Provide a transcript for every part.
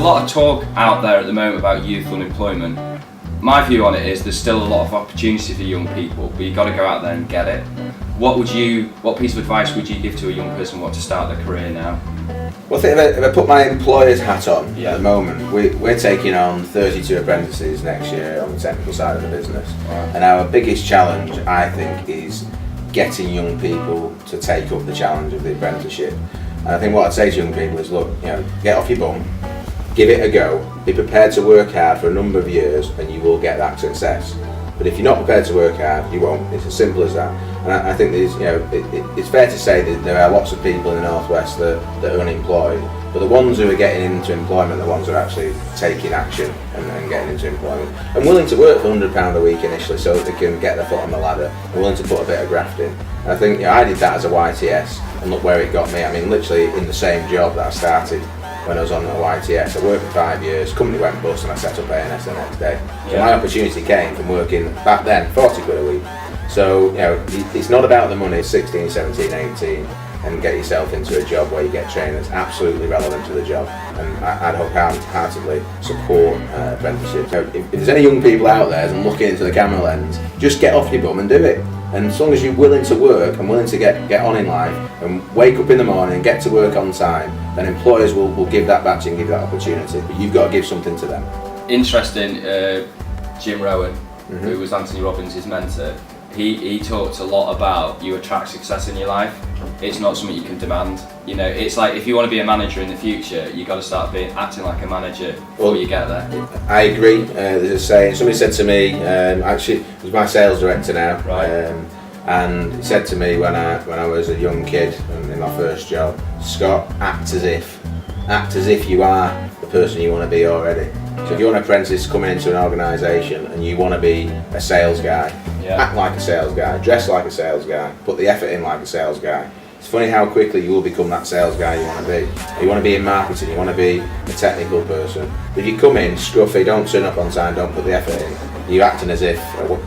a lot of talk out there at the moment about youth unemployment. My view on it is there's still a lot of opportunity for young people, but you've got to go out there and get it. What piece of advice would you give to a young person who wants to start their career now? Well, I think if I put my employer's hat on at the moment, we're taking on 32 apprentices next year on the technical side of the business. Wow. And our biggest challenge, I think, is getting young people to take up the challenge of the apprenticeship. And I think what I'd say to young people is, look, get off your bum, give it a go, be prepared to work hard for a number of years, and you will get that success. But if you're not prepared to work hard, you won't. It's as simple as that. And I think it's fair to say that there are lots of people in the Northwest that are unemployed, but the ones who are getting into employment are the ones who are actually taking action and getting into employment and willing to work for £100 a week initially so that they can get their foot on the ladder and willing to put a bit of graft in. And I think I did that as a YTS, and look where it got me. I mean, literally in the same job that I started when I was on the YTS. I worked for 5 years, company went bust, and I set up ANS the next day. So my opportunity came from working back then 40 quid a week. So it's not about the money. 16, 17, 18, and get yourself into a job where you get training that's absolutely relevant to the job. And I'd wholeheartedly support apprenticeships. If there's any young people out there and looking into the camera lens, just get off your bum and do it. And as long as you're willing to work and willing to get on in life and wake up in the morning and get to work on time, then employers will give that back to you and give that opportunity. But you've got to give something to them. Interesting, Jim Rowan, who was Anthony Robbins' mentor, he talked a lot about you attract success in your life. It's not something you can demand. It's like if you want to be a manager in the future, you've got to start acting like a manager before you get there. I agree. There's a saying, somebody said to me, actually it was my sales director now, right. And he said to me when I was a young kid and in my first job, Scott, act as if you are the person you want to be already. So if you're an apprentice coming into an organisation and you want to be a sales guy, act like a sales guy, dress like a sales guy, put the effort in like a sales guy. It's funny how quickly you will become that sales guy you want to be. You want to be in marketing, you want to be a technical person. If you come in scruffy, don't turn up on time, don't put the effort in, you're acting as if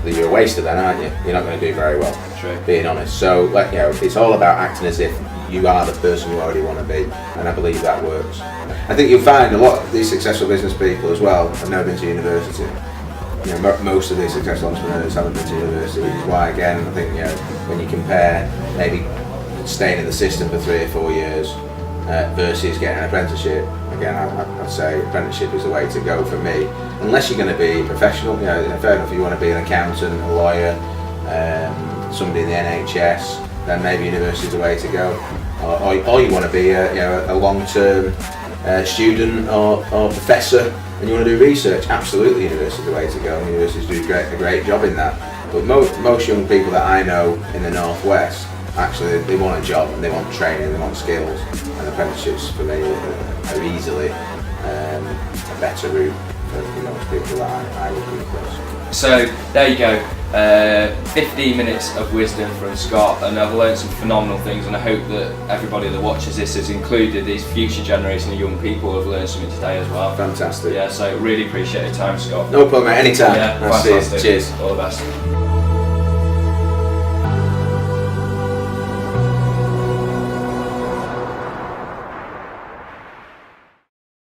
you're a waster then, aren't you? You're not going to do very well, True. Being honest. So it's all about acting as if you are the person you already want to be, and I believe that works. I think you'll find a lot of these successful business people as well have never been to university. Most of these successful entrepreneurs haven't been to university, which is why, again, I think when you compare maybe staying in the system for 3 or 4 years versus getting an apprenticeship, again, I'd say apprenticeship is the way to go for me. Unless you're going to be professional, fair enough, if you want to be an accountant, a lawyer, somebody in the NHS, then maybe university is the way to go. Or you want to be a long-term student or professor and you want to do research, absolutely university is the way to go. Universities do a great job in that. But most young people that I know in the Northwest, actually they want a job and they want training, they want skills, and apprenticeships for me are easily a better route for most people that I would come across. So there you go, 15 minutes of wisdom from Scott, and I've learned some phenomenal things, and I hope that everybody that watches this has included these future generation of young people who have learned something today as well. Fantastic. Yeah, so really appreciate your time, Scott. No problem, mate, anytime. Yeah, nice fantastic. Cheers. All the best.